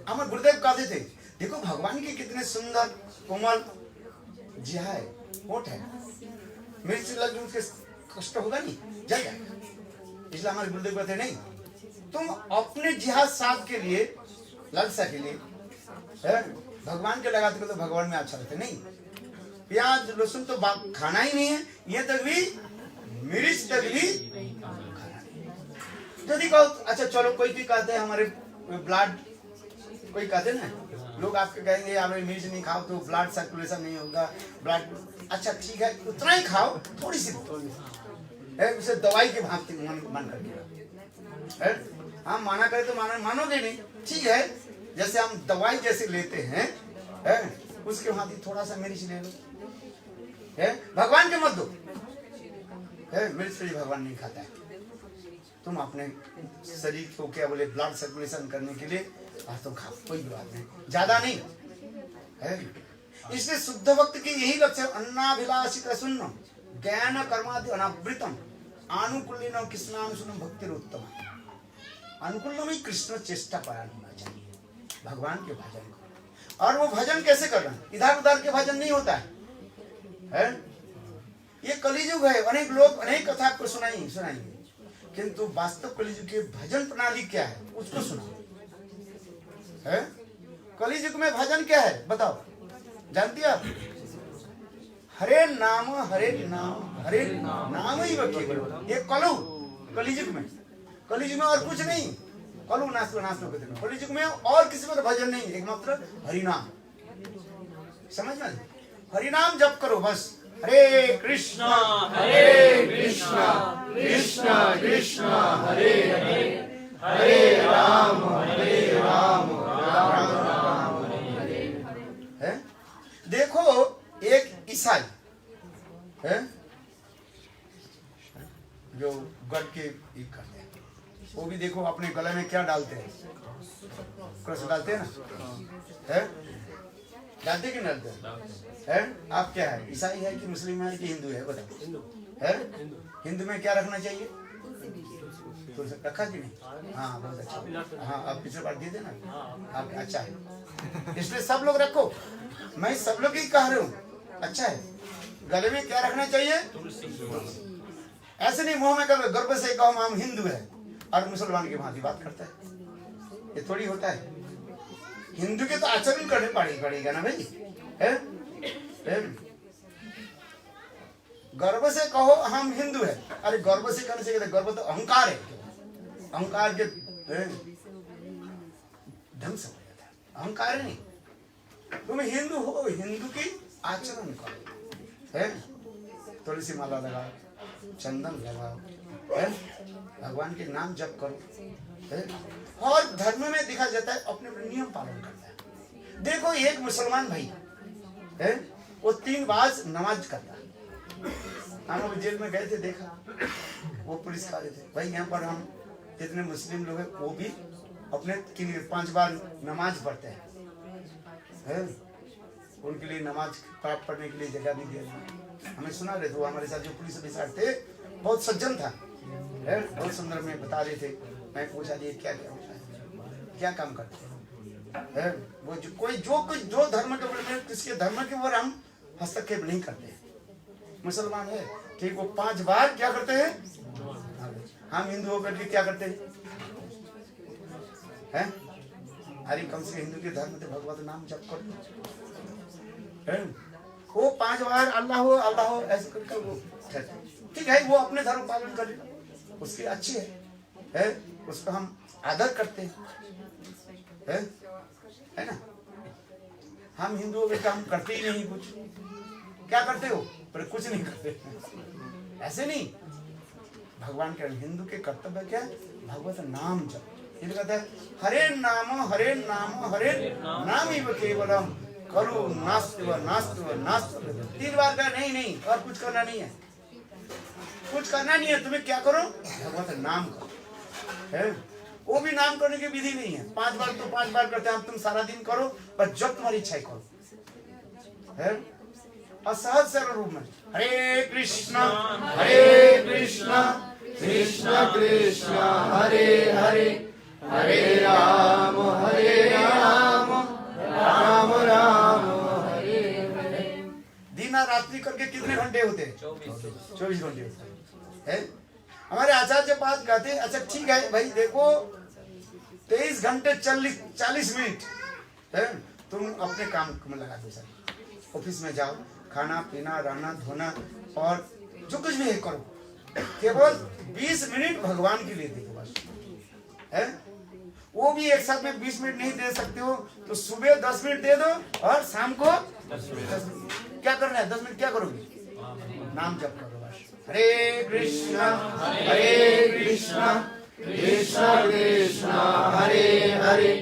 हमारे गुरुदेव कहते थे देखो भगवान के कितने सुंदर कोमल जिहा है, होठ है, मिर्च लग उसके कष्ट होगा नहीं, जल जाएगा। इसलिए हमारे गुरुदेव कहते नहीं, तुम अपने जिहाद साथ के लिए, लालसा के लिए भगवान के लगाते तो भगवान में अच्छा लगता नहीं। प्याज लहसुन तो खाना ही नहीं है, ये तक भी मिर्च तक भी खाना नहीं। यदि कहो अच्छा चलो, कोई भी कहते हैं हमारे ब्लड, कोई कहते ना लोग आपके कहेंगे आप मिर्च नहीं खाओ तो ब्लड सर्कुलेशन नहीं होगा, ब्लड अच्छा ठीक है उतना ही खाओ, थोड़ी सी उसे दवाई के भाव मन करके हम माना करें तो मानोगे नहीं, ठीक है। जैसे हम दवाई जैसे लेते हैं उसके भांति थोड़ा सा मिर्च ले लो, भगवान के मत दो। मिर्च भी भगवान नहीं खाता है। तुम अपने शरीर को क्या बोले ब्लड सर्कुलेशन करने के लिए आज तुम खाओ, कोई बात नहीं, ज्यादा नहीं है। इसलिए शुद्ध भक्त की यही लक्ष्य, अन्नाभिलाषित शून्य ज्ञान कर्मादि अनावृतम आनुकूल्यम कृष्णानुसूनम भक्तिरोत्तम। अनुकूल में कृष्ण चेष्टा परायण होना चाहिए, भगवान के भजन को। और वो भजन कैसे करना, इधर उधर के भजन नहीं होता है? ये कलियुग है, अनेक लोग अनेक कथा को सुनाएंगे, किंतु वास्तव कलियुग की भजन प्रणाली क्या है उसको सुनाओ है। कलियुग में भजन क्या है बताओ, जानती आप? हरे नाम हरे नाम हरे नाम ही केवल, ये कलियुग में और कुछ नहीं। कलु नाश कहते हैं कलियुग में, और किसी का भजन नहीं, एकमात्र हरिनाम। समझ में, हरिनाम जप करो बस। हरे कृष्णा कृष्णा कृष्णा हरे हरे, हरे राम राम राम हरे हरे। देखो एक ईसाई है जो गढ़ के करते हैं, वो भी देखो अपने गले में क्या डालते हैं, क्रॉस डालते हैं ना, है? डालते कि डालते हैं? आप क्या है, ईसाई है कि मुस्लिम है कि हिंदू है बताओ? है हिंदू में क्या रखना चाहिए? तो रखा कि नहीं? हाँ बहुत अच्छा। हाँ आप पिछले बार दिए थे ना आप, अच्छा है। इसलिए सब लोग रखो, मैं सब लोग ही कह रहा हूँ, अच्छा है। गले में क्या रखना चाहिए? ऐसे नहीं मुंह में कर गर्व से कहो हम हिंदू है और मुसलमान की भांति बात करता है, ये थोड़ी होता है। हिंदू के तो आचरण करने पड़ेगा ना भाई, है? गर्व से कहो हम हिंदू है। अरे गर्व से करने से गर्व तो अहंकार है, अहंकार के ढंग से हो जाता है, अहंकार नहीं। तुम हिंदू हो, हिंदू की आचरण करो, है? तुलसी माला लगाओ, चंदन लगाओ, है? भगवान के नाम जप करो, है? और धर्म में देखा जाता है अपने अपने नियम पालन करता है। देखो एक मुसलमान भाई है, वो 3 बार नमाज करता है। हम लोग जेल में गए थे, देखा वो पुलिस खा रहे थे, भाई यहाँ पर हम जितने मुस्लिम लोग हैं वो भी अपने 5 बार नमाज पढ़ते हैं, उनके लिए नमाज पढ़ने के लिए जगह भी दिया। हमें सुना रहे थे, वो हमारे साथ जो पुलिस ऑफिसर थे बहुत सज्जन था, बहुत सुंदर में बता रहे थे। मैं पूछा जी क्या काम करते हैं? वो जो धर्म के ऊपर, किसके धर्म के ऊपर हम हस्तक्षेप नहीं करते। मुसलमान है ठीक, वो 5 बार क्या करते हैं, हम हिंदू होकर के क्या करते हैं? अरे कम से हिंदू के धर्म में भगवत नाम जप कर, वो 5 बार अल्लाह हो ऐसे करके वो ठीक है, वो अपने धर्म पालन करेगा, उसकी अच्छी है, उसको हम आदर करते हैं, है ना? हम हिंदुओं के काम करते ही नहीं, कुछ क्या करते हो पर कुछ नहीं करते, ऐसे नहीं। भगवान के हिंदू के कर्तव्य क्या है? भगवत नाम जप। ये कहता है हरे नाम हरे नाम ही केवलम करो नास्ति 3 बार का नहीं और कुछ करना नहीं है, कुछ करना नहीं है। तुम्हें क्या करो? भगवत नाम करो, है? वो भी नाम करने की विधि नहीं है। 5 बार तो 5 बार करते हैं, तुम सारा दिन करो पर जब तुम्हारी इच्छा करो, है? और सहज सरल रूप में हरे कृष्णा कृष्णा कृष्णा हरे हरे, हरे राम राम राम हरे हरे। दिन और रात्रि करके कितने घंटे होते हैं? 24 घंटे होते हैं। हमारे आचार्य पाद कहते हैं, अच्छा ठीक है भाई, देखो 23 घंटे 40 मिनट है, तुम अपने काम में लगा दो। सर ऑफिस में जाओ, खाना पीना रहना धोना और जो कुछ भी है करो, केवल 20 मिनट भगवान के लिए देखो बस, है? वो भी एक साथ में 20 मिनट नहीं दे सकते हो तो सुबह 10 मिनट दे दो और शाम को 10 मिनट। क्या करना है? 10 मिनट क्या करोगे? नाम जप करो बस। हरे कृष्णा कृष्णा कृष्णा हरे हरे,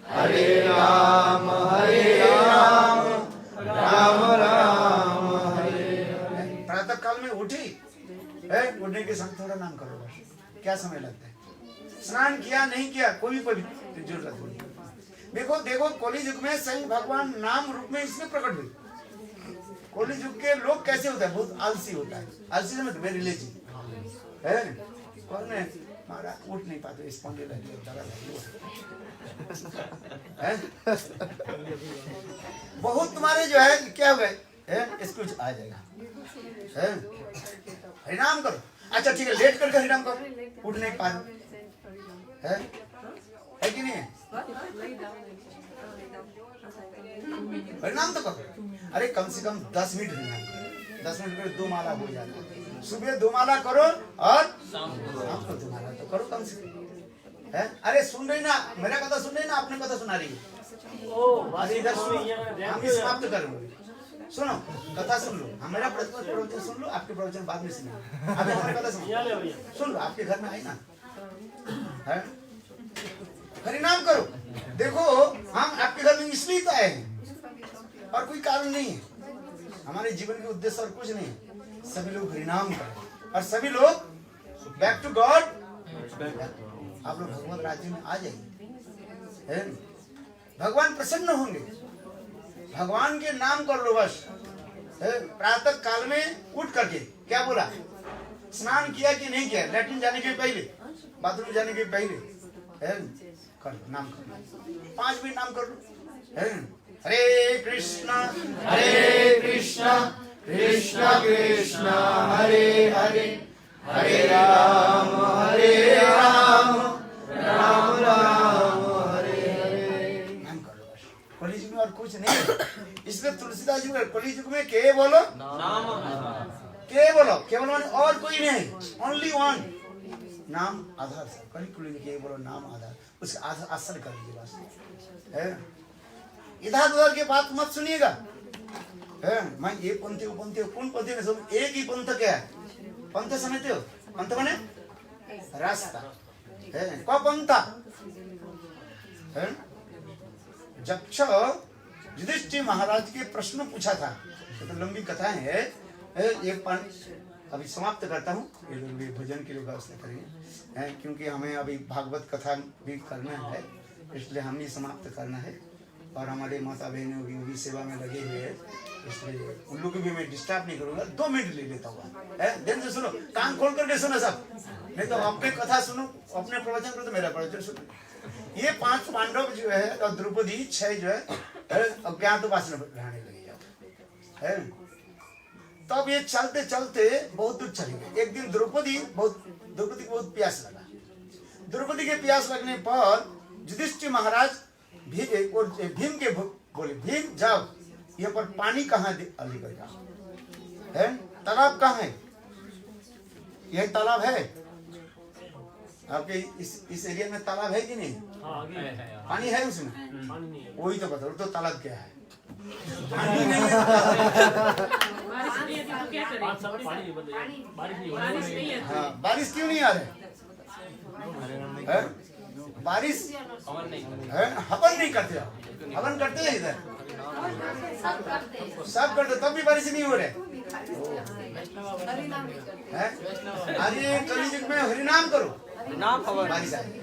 हरे राम राम राम हरे हरे। प्रातः काल में उठी है, उठने के साथ थोड़ा नाम करो बस, क्या समय लगता है? स्नान किया नहीं किया कोई भी पवित्र जरूरत नहीं। देखो देखो कली युग में सही भगवान नाम रूप में इसमें प्रकट हुए। कली युग के लोग कैसे होता है? बहुत आलसी होता है। आलसी समझ वेरी लेजी है। कौन है हमारा उठ नहीं पाते स्पॉन्डी लगी है। बहुत तुम्हारे जो है क्या हो गए इसको आ जाएगा है। हरिनाम करो। अच्छा ठीक है लेट करके हरिनाम करो, उठ नहीं पा है कि नहीं है? हरिनाम तो करो। अरे कम से कम 10 मिनट हरिनाम करो। 10 मिनट में 2 माला हो जाता है। सुबह 2 माला करो और शाम को 2 माला तो करो कम से कम है। अरे सुन रही ना, मेरा कथा सुन रही ना, अपने कथा सुना रही है। अरे इधर सुनो, हम समाप्त कर लो। सुनो कथा सुन लो, हमारा प्रवचन सुन लो, आपके प्रवचन बाद में सुनो। अभी हमारी कथा सुन लो, आपके घर में आई ना है। हरिनाम करो। देखो हम आपके घर में इसलिए तो आए हैं और कोई कारण नहीं है। हमारे जीवन के उद्देश्य और कुछ नहीं है। सभी लोग हरिनाम करें और सभी लोग बैक टू गॉड। आप लोग भगवत राज्य में आ जाइए। भगवान प्रसन्न होंगे। भगवान के नाम कर लो बस। प्रातः काल में उठ करके क्या बोला? स्नान किया कि नहीं किया? लैट्रिन जाने के पहले, बाथरूम जाने के पहले कर नाम कर लो। 5 मिनट नाम कर लो। हरे कृष्णा कृष्णा कृष्णा हरे हरे, हरे राम राम राम हरे हरे। नाम कर लो बस। कली युग में और कुछ नहीं है। इसलिए तुलसीदास जी में कली युग में के बोलो केवल और कोई नहीं, ओनली वन नाम आधार। कली के बोलो नाम आधार, उसके आधार असर कर दीजिए बस है। इधर उधर के बात मत सुनिएगा है। मैं ये पंथी वो पंथी, कौन पंथी में सब एक ही पंथ क्या है? पंथ समझते हो? पंथ माने रास्ता है। कौन पंथा है? जब युधिष्ठिर महाराज के प्रश्न पूछा था, तो लंबी कथाएं है। एक अभी समाप्त करता हूँ। ये लोग भी भजन के लिए व्यवस्था करेंगे क्योंकि हमें अभी भागवत कथा भी करना है, इसलिए हम ही समाप्त करना है। और हमारे माता बहनों की भी सेवा में लगे हुए हैं, इसलिए उन लोग भी मैं डिस्टर्ब नहीं करूँगा। 2 मिनट ले लेता हूँ। ध्यान से सुनो, कान खोल करके सुनो सब, नहीं तो अपने कथा सुनो, अपने प्रवचन करो तो मेरा प्रवचन सुनो। ये 5 पांडव जो है और द्रौपदी 6 जो है अज्ञातवास में रहने लगे है। तब ये चलते चलते बहुत दूर चले गए। एक दिन द्रौपदी को बहुत प्यास लगा। द्रौपदी के प्यास लगने पर युधिष्ठिर महाराज भीम के बोले, भीम जाओ यहाँ पर पानी कहाँ लेकर जाओ है। तालाब कहाँ है? यही तालाब है आपके इस एरिया में? तालाब है कि नहीं? पानी है उसमें? वही तो बताओ, तो तालाब क्या है? पानी नहीं है। हाँ, बारिश क्यों नहीं आ रही? बारिश हवन नहीं करते। हवन करते हैं इधर सब करते, तब भी बारिश नहीं हो रहे। अरे कली युग में हरिनाम करो, बारिश आएगी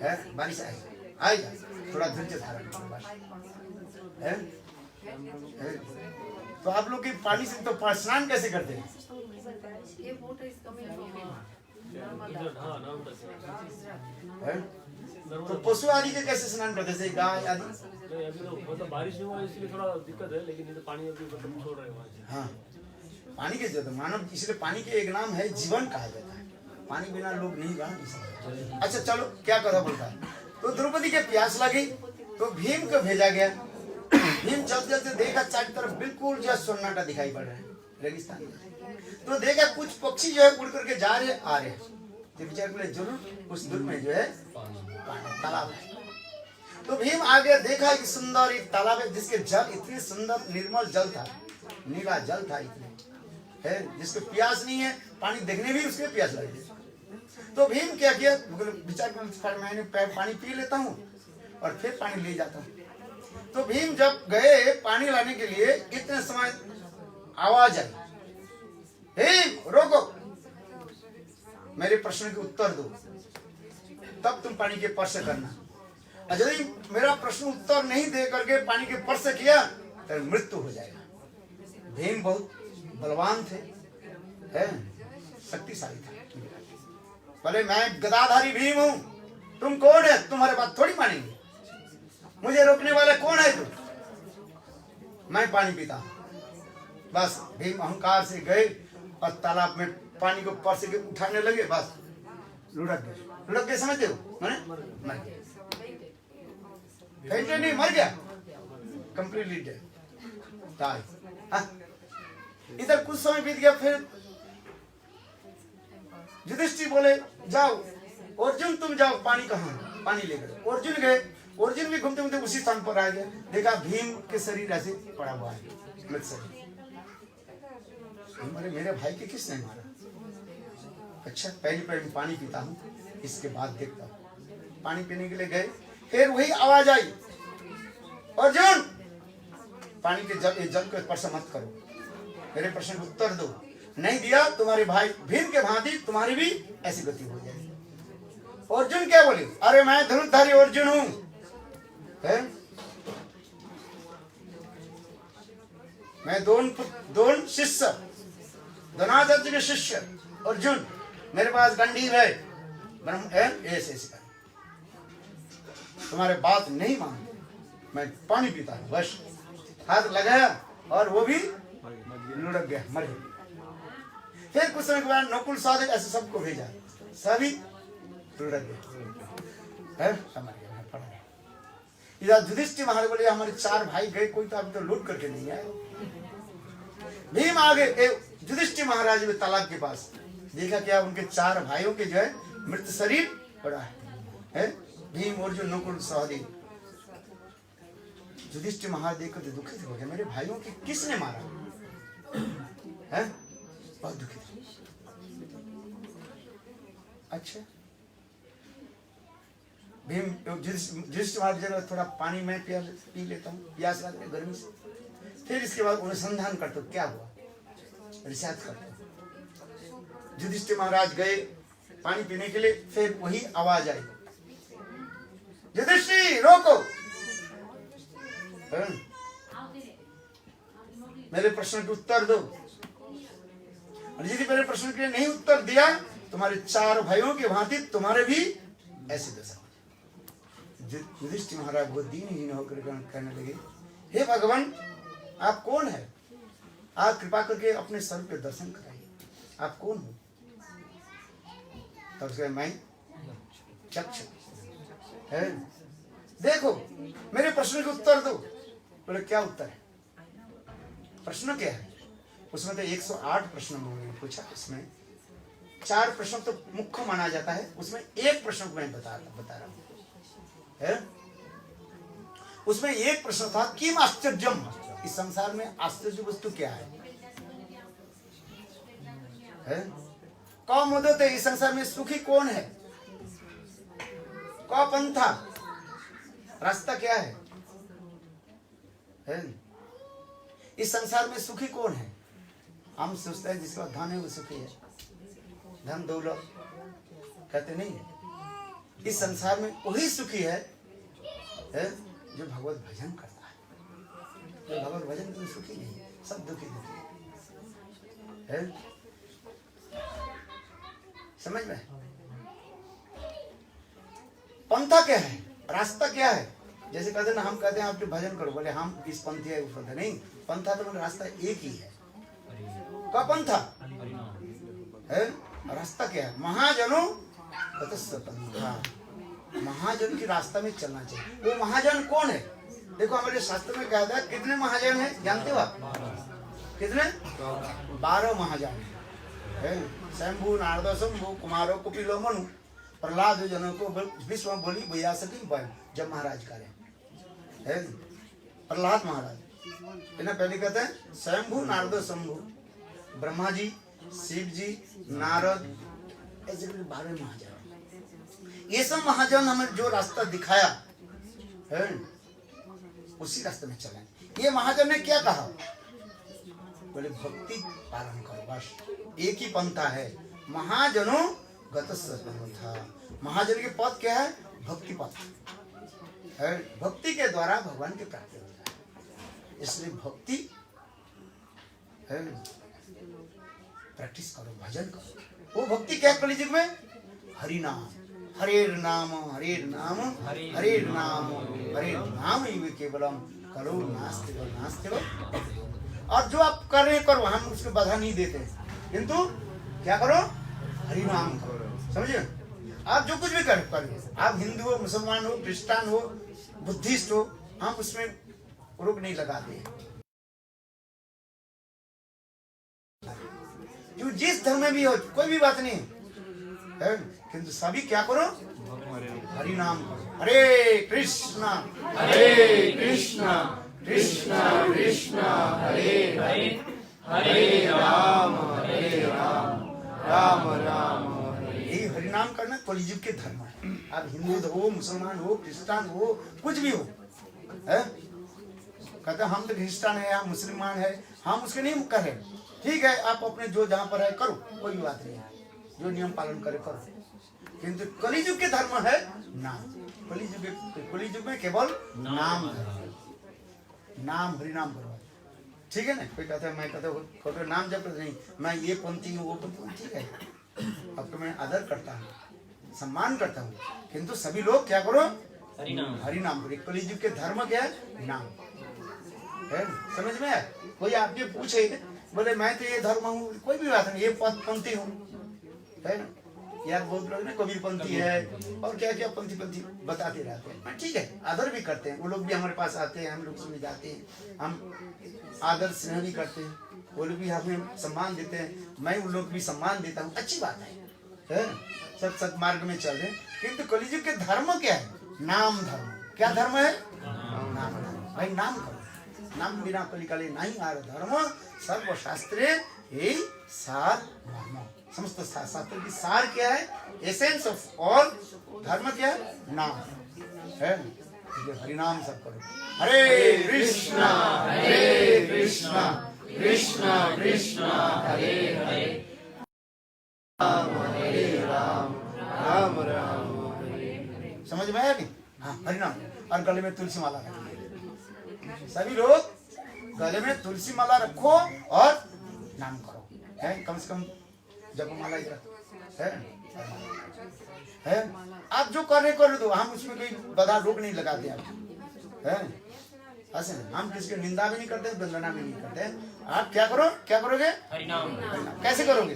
है। बारिश आएगी, थोड़ा धैर्य धारण करो बस है। तो आप लोग की पानी से तो स्नान कैसे करते हैं? तो पशु आदि के कैसे स्नान करते हैं? गाय आदि? अभी तो मतलब बारिश नहीं हुआ इसलिए थोड़ा दिक्कत है, लेकिन ये तो पानी अभी मतलब छोड़ रहे हैं। हाँ, पानी के जरूरत मानव, इसलिए पानी के एक नाम है जीवन कहा जाता है। पानी बिना लोग नहीं रह नहीं सकते। अच्छा चलो क्या कथा बोलता है। तो द्रौपदी के प्यास लगी तो भीम को भेजा गया। भीम चलते चलते देखा चारों तरफ बिल्कुल जो सन्नाटा दिखाई पड़ रहा है, रेगिस्तान। तो देखा कुछ पक्षी जो है उड़ करके जा रहे आ रहे, तो विचार कर जरूर उस दूर में जो है तालाब है। तो भीम आगे देखा कि सुंदर एक तालाब है जिसके जल इतनी सुंदर निर्मल जल था, नीला जल था इतने है, जिसको प्यास नहीं है, पानी देखने भी उसके प्यास लगी। तो भीम क्या किया, विचार कर मैंने पानी पी लेता हूँ और फिर पानी ले जाता हूँ। तो भीम जब गए पानी लाने के लिए, इतने समय आवाज आई, भीम रोको। मेरे प्रश्न के उत्तर दो, तब तुम पानी के स्पर्श करना। और यदि मेरा प्रश्न उत्तर नहीं दे करके पानी के स्पर्श किया तो मृत्यु हो जाएगा। भीम बहुत बलवान थे, है शक्तिशाली था। बोले मैं गदाधारी भीम हूं, तुम कौन है, तुम्हारे बात थोड़ी मानेंगे, मुझे रोकने वाला कौन है तुम, मैं पानी पीता हूं। बस भीम अहंकार से गए और तालाब में पानी को ऊपर से उठाने लगे, बस लुढ़क गए। लुढ़क गए समझते हो, मर गए, फेंटे नहीं, मर गया, कंप्लीटली डेड, इधर कुछ समय बीत गया। फिर युधिष्ठिर बोले जाओ अर्जुन तुम जाओ, पानी कहाँ, पानी ले गए। अर्जुन गए, अर्जुन भी घूमते घूमते उसी स्थान पर आ गया, देखा भीम के शरीर ऐसे पड़ा हुआ है, मृत शरीर। मेरे भाई के किसने मारा? अच्छा पहले पानी पीता हूँ, इसके बाद देखता हूँ। पानी पीने के लिए गए, फिर वही आवाज आई, अर्जुन पानी के जल को स्पर्श मत करो, मेरे प्रश्न का उत्तर दो, नहीं दिया तुम्हारे भाई भीम के भांति तुम्हारी भी ऐसी गति हो जाएगी। अर्जुन क्या बोले, अरे मैं धनुर्धारी अर्जुन हूं, मैं दोन शिष्य, द्रोणाचार्य के शिष्य अर्जुन, मेरे पास गंडीव है, ऐसे तुम्हारे बात नहीं मानते, मैं पानी पीता हूं। बस हाथ लगाया और वो भी लुढ़क गया, मर गया। फिर कुछ समय के बाद नकुल सहदेव ऐसे सबको भेजा, सभी लुढ़क गए, समझ गया, पढ़ गया। इधर युधिष्ठिर महाराज बोले हमारे 4 भाई गए, कोई तो अभी तो लूट करके नहीं आए। भीम आ गए युधिष्ठिर महाराज में तालाब के पास, देखा क्या उनके 4 भाइयों के जो है मृत शरीर पड़ा है, भीम अर्जुन नकुल सहदेव। युधिष्ठिर महाराज देखकर दुखित हो गए, मेरे भाइयों की किसने मारा है, बहुत दुखित। अच्छा भीम युधिष्ठिर महाराज थोड़ा पानी मैं पी लेता हूँ, प्यास लग रही गर्मी से। फिर इसके बाद अनुसंधान करते क्या हुआ, रिसर्च करते। युधिष्ठिर महाराज गए पानी पीने के लिए, फिर वही आवाज आई, युधिष्ठिर रोको, मेरे प्रश्न के उत्तर दो। यदि मेरे प्रश्न के लिए नहीं उत्तर दिया, तुम्हारे 4 भाइयों के भांति तुम्हारे भी ऐसे दशा। युधिष्ठिर महाराज बहुत दीनहीन होकर कहने लगे, हे भगवान आप कौन है, आप कृपा करके अपने स्वरूप के दर्शन कराइए, आप कौन हो? तब से मैं चक्षु है, देखो मेरे प्रश्न के उत्तर दो। बोले क्या उत्तर है, प्रश्न क्या है? उसमें तो 108 प्रश्न उन्होंने पूछा, इसमें 4 प्रश्न तो मुख्य माना जाता है, उसमें एक प्रश्न को मैं बता रहा हूं है? उसमें एक प्रश्न था किम आश्चर्यम, इस संसार में आश्चर्य वस्तु क्या है? कौ मुदते, इस संसार में सुखी कौन है? कौ पंथा, रास्ता क्या है? इस संसार में सुखी कौन है? हम सोचते हैं जिसका धन है वो सुखी है, धन दौलत कहते नहीं है। इस संसार में वही सुखी है जो भगवत भजन करता है। जो भगवत भजन में सुखी नहीं है, सब दुखी है। समझ में? पंथा क्या है, रास्ता क्या है? जैसे कहते ना, हम कहते हैं आप जो भजन करो, बोले हम इस पंथी है उस पंथा नहीं, पंथा तो रास्ता एक ही है। क्या पंथा है? रास्ता क्या है? महाजनों पंथा, महाजन की रास्ता में चलना चाहिए। वो महाजन कौन है? देखो हमारे शास्त्र में कहता है कितने महाजन है जानते हो आप? कितने? 12 महाजन है। शंभु नारद शंभु कुमारो कुपिलो मनु प्रहलाद जनों को विश्व बोली भैया सकी जब महाराज करे है प्रहलाद महाराज इन्हें पहले कहते हैं स्वयंभू नारद शंभु, ब्रह्मा जी, शिव जी, नारद, ऐसे 12 महाजन। ये सब महाजन हमें जो रास्ता दिखाया है उसी रास्ते में चलें। ये महाजन ने क्या कहा? बोले भक्ति पालन करो, बस एक ही पंथा है। महाजनों गतस्य था। महाजन के पद क्या है? भक्ति पद है। भक्ति के द्वारा भगवान की प्राप्ति होता है। इसलिए भक्ति है, प्रैक्टिस करो, भजन करो। वो भक्ति क्या कलियुग में? हरि नाम, हरे नाम, हरे नाम, हरे नाम, हरे नाम ही केवलम करो नास्ति व नास्ति व। और जो आप कर रहे करो, हम उसको बाधा नहीं देते, किंतु क्या करो? हरि नाम करो। समझे? आप जो कुछ भी करो, आप हिंदू हो, मुसलमान हो, क्रिस्तान हो, बुद्धिस्ट हो, हम उसमें रोक नहीं लगाते। जो जिस धर्म में भी हो, कोई भी बात नहीं है, किंतु सभी क्या करो? हरि नाम करो। हरे कृष्णा कृष्णा कृष्णा हरे हरे, हरे राम राम राम। यही हरि नाम करना कलियुग के धर्म है। आप हिंदू हो, मुसलमान हो, क्रिस्तान हो, कुछ भी हो, है? कहते हम तो क्रिस्तान है, हम मुसलमान है, हम उसके नहीं कर रहे। ठीक है, आप अपने जो जहाँ पर है करो, कोई बात नहीं है, जो नियम पालन करे करो। किंतु कलियुग के धर्म है नाम। कलियुग में केवल नाम है, नाम हरि नाम करो। ठीक है ना? कोई कहता है मैं कहता हूँ नाम जब नहीं, मैं ये पंथी हूँ वो पंथी हूँ, ठीक है, आपको मैं आदर करता हूँ, सम्मान करता हूँ, किंतु सभी लोग क्या करो? हरि नाम करो। कलियुग के धर्म क्या है? नाम है। समझ में आया? कोई आपके पूछे बोले मैं तो ये धर्म हूँ, कोई भी बात नहीं, ये पंथी हूँ, है ना? यार बहुत लोग ना कबीर पंथी है और क्या क्या पंथी बताते रहते हैं। ठीक है, आदर भी करते हैं, वो लोग भी हमारे पास आते हैं, हम लोग सुने जाते हैं, हम आदर स्नेह भी करते हैं, वो लोग भी हमें सम्मान देते हैं, मैं उन लोग भी सम्मान देता हूँ, अच्छी बात है ना? सब सत्मार्ग में चल रहे हैं। किंतु कलियुग के धर्म क्या है? नाम धर्म। क्या धर्म है? नाम धर्म। भाई नाम करो, नाम बिना कलिकाले नहीं आ रहा धर्म। सर्वशास्त्रे यही सार धर्म। समस्त शास्त्र की सार क्या है? एसेंस ऑफ ऑल धर्म क्या है? नाम है। हरि नाम सब करो। हरे कृष्णा कृष्णा कृष्णा हरे हरे, हरे राम राम राम हरे। समझ में आया कि? हाँ, हरि नाम। और गले में तुलसी माला रखो। सभी लोग गले में तुलसी माला रखो और नाम करो, है? कम से कम जपमाला है। आप जो कर रहे कर दो, हम उसमें कोई बाधा रोक नहीं लगाते आप, है? ऐसे हम किसकी निंदा भी नहीं करते, वंदना भी नहीं करते। आप क्या करो? क्या करोगे? हरि नाम। कैसे करोगे?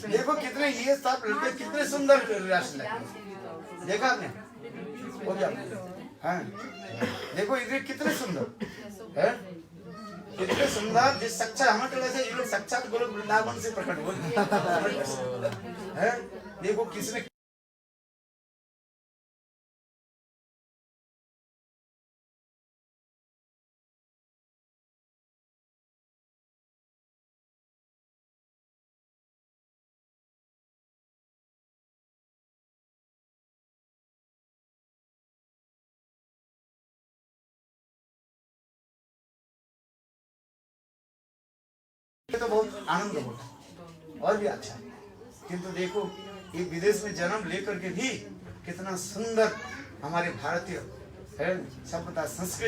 देखो कितने ये सब लड़के कितने सुंदर राशि लगे, देखा आपने? वो क्या है? देखो इधर कितने सुंदर है, कितने सुंदर। जिस साक्षात हमारे वैसे ये लोग साक्षात गोलोक वृंदावन से प्रकट हुए है। देखो किसने तो बहुत आनंद होता है और भी अच्छा है। किंतु देखो ये विदेश में जन्म लेकर के भी कितना सुंदर हमारे भारतीय है सभ्यता संस्कृति